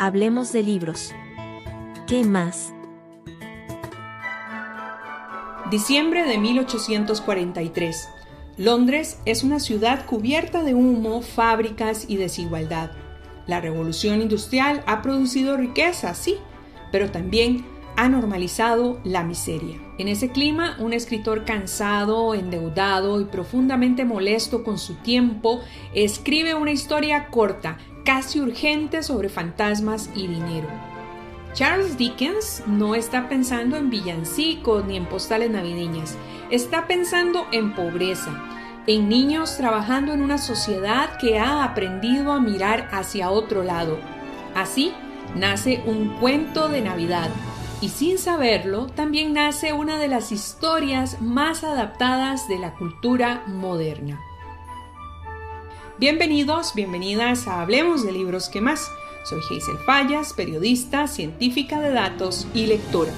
Hablemos de libros. ¿Qué más? Diciembre de 1843. Londres es una ciudad cubierta de humo, fábricas y desigualdad. La revolución industrial ha producido riqueza, sí, pero también ha normalizado la miseria. En ese clima, un escritor cansado, endeudado y profundamente molesto con su tiempo, escribe una historia corta, casi urgente sobre fantasmas y dinero. Charles Dickens no está pensando en villancicos ni en postales navideñas, está pensando en pobreza, en niños trabajando en una sociedad que ha aprendido a mirar hacia otro lado. Así nace un cuento de Navidad. Y sin saberlo, también nace una de las historias más adaptadas de la cultura moderna. Bienvenidos, bienvenidas a Hablemos de Libros ¿Qué más? Soy Hazel Fallas, periodista, científica de datos y lectora.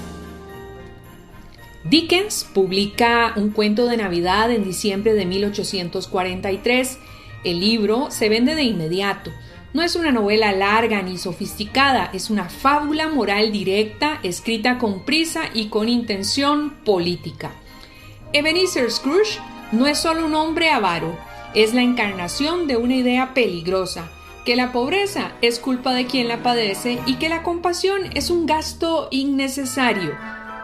Dickens publica un cuento de Navidad en diciembre de 1843. El libro se vende de inmediato. No es una novela larga ni sofisticada, es una fábula moral directa, escrita con prisa y con intención política. Ebenezer Scrooge no es solo un hombre avaro, es la encarnación de una idea peligrosa, que la pobreza es culpa de quien la padece y que la compasión es un gasto innecesario.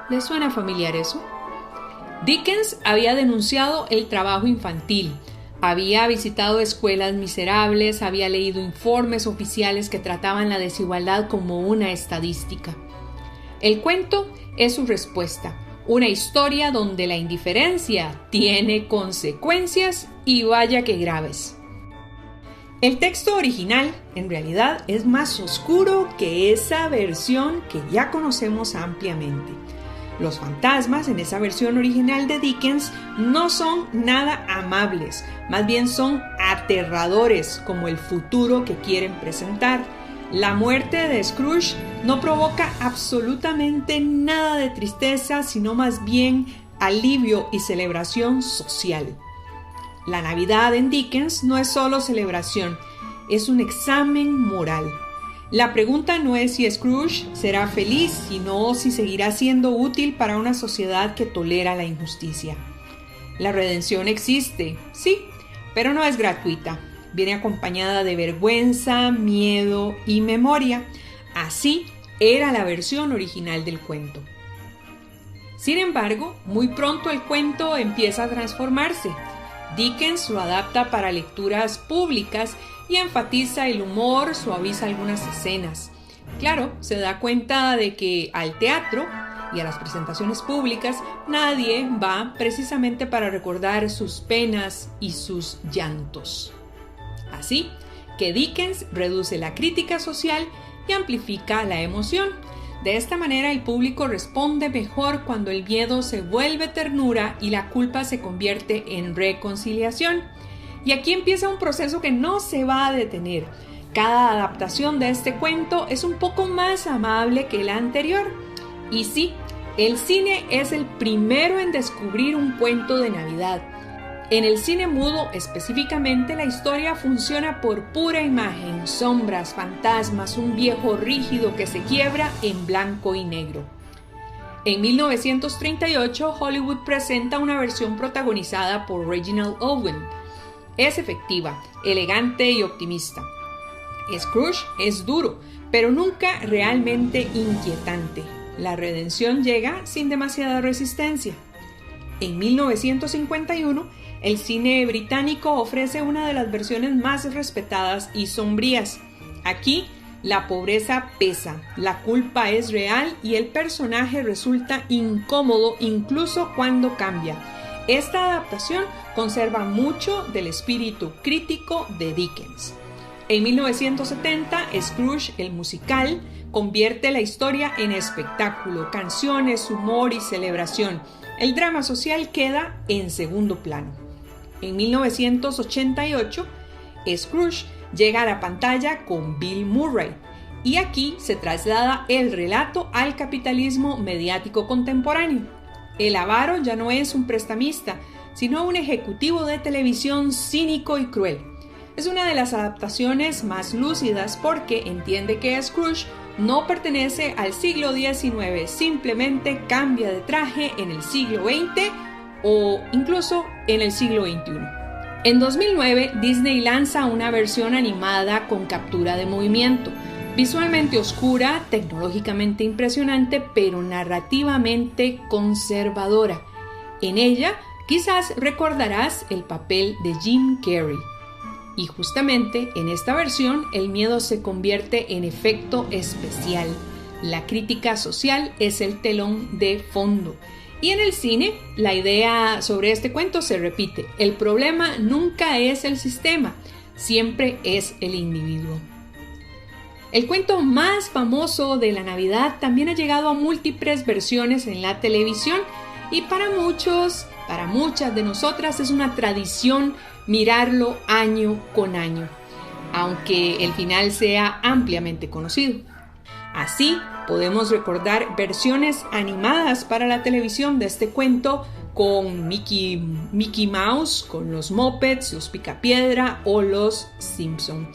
¿Les suena familiar eso? Dickens había denunciado el trabajo infantil. Había visitado escuelas miserables, había leído informes oficiales que trataban la desigualdad como una estadística. El cuento es su respuesta, una historia donde la indiferencia tiene consecuencias y vaya que graves. El texto original, en realidad, es más oscuro que esa versión que ya conocemos ampliamente. Los fantasmas en esa versión original de Dickens no son nada amables, más bien son aterradores como el futuro que quieren presentar. La muerte de Scrooge no provoca absolutamente nada de tristeza, sino más bien alivio y celebración social. La Navidad en Dickens no es solo celebración, es un examen moral. La pregunta no es si Scrooge será feliz, sino si seguirá siendo útil para una sociedad que tolera la injusticia. La redención existe, sí, pero no es gratuita. Viene acompañada de vergüenza, miedo y memoria. Así era la versión original del cuento. Sin embargo, muy pronto el cuento empieza a transformarse. Dickens lo adapta para lecturas públicas y enfatiza el humor, suaviza algunas escenas. Claro, se da cuenta de que al teatro y a las presentaciones públicas nadie va precisamente para recordar sus penas y sus llantos. Así que Dickens reduce la crítica social y amplifica la emoción. De esta manera el público responde mejor cuando el miedo se vuelve ternura y la culpa se convierte en reconciliación. Y aquí empieza un proceso que no se va a detener. Cada adaptación de este cuento es un poco más amable que la anterior. Y sí, el cine es el primero en descubrir un cuento de Navidad. En el cine mudo específicamente, la historia funciona por pura imagen, sombras, fantasmas, un viejo rígido que se quiebra en blanco y negro. En 1938, Hollywood presenta una versión protagonizada por Reginald Owen. Es efectiva, elegante y optimista. Scrooge es duro, pero nunca realmente inquietante. La redención llega sin demasiada resistencia. En 1951, el cine británico ofrece una de las versiones más respetadas y sombrías. Aquí, la pobreza pesa, la culpa es real y el personaje resulta incómodo incluso cuando cambia. Esta adaptación conserva mucho del espíritu crítico de Dickens. En 1970, Scrooge, el musical, convierte la historia en espectáculo, canciones, humor y celebración. El drama social queda en segundo plano. En 1988, Scrooge llega a la pantalla con Bill Murray y aquí se traslada el relato al capitalismo mediático contemporáneo. El avaro ya no es un prestamista, sino un ejecutivo de televisión cínico y cruel. Es una de las adaptaciones más lúcidas porque entiende que Scrooge no pertenece al siglo XIX, simplemente cambia de traje en el siglo XX o incluso en el siglo XXI. En 2009, Disney lanza una versión animada con captura de movimiento, visualmente oscura, tecnológicamente impresionante, pero narrativamente conservadora. En ella, quizás recordarás el papel de Jim Carrey. Y justamente en esta versión el miedo se convierte en efecto especial. La crítica social es el telón de fondo. Y en el cine, la idea sobre este cuento se repite. El problema nunca es el sistema, siempre es el individuo. El cuento más famoso de la Navidad también ha llegado a múltiples versiones en la televisión y para muchas de nosotras es una tradición mirarlo año con año, aunque el final sea ampliamente conocido. Así, podemos recordar versiones animadas para la televisión de este cuento con Mickey Mouse, con los Muppets, los Picapiedra o los Simpson.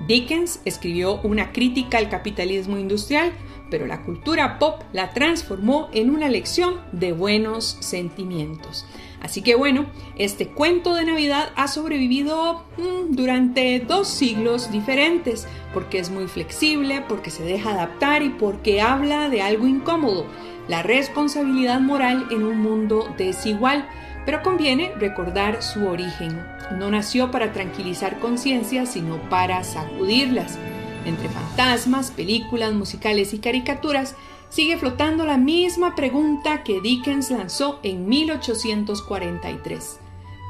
Dickens escribió una crítica al capitalismo industrial, pero la cultura pop la transformó en una lección de buenos sentimientos. Así que bueno, este cuento de Navidad ha sobrevivido durante 2 siglos diferentes, porque es muy flexible, porque se deja adaptar y porque habla de algo incómodo, la responsabilidad moral en un mundo desigual. Pero conviene recordar su origen. No nació para tranquilizar conciencias, sino para sacudirlas. Entre fantasmas, películas, musicales y caricaturas, sigue flotando la misma pregunta que Dickens lanzó en 1843.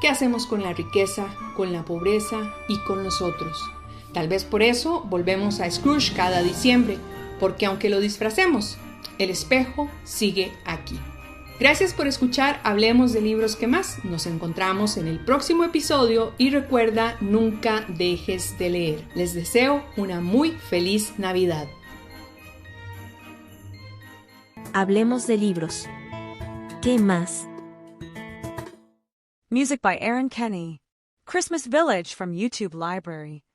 ¿Qué hacemos con la riqueza, con la pobreza y con los otros? Tal vez por eso volvemos a Scrooge cada diciembre, porque aunque lo disfracemos, el espejo sigue aquí. Gracias por escuchar Hablemos de Libros que Más. Nos encontramos en el próximo episodio y recuerda, nunca dejes de leer. Les deseo una muy feliz Navidad. Hablemos de libros. ¿Qué más? Music by Aaron Kenny. Christmas Village from YouTube Library.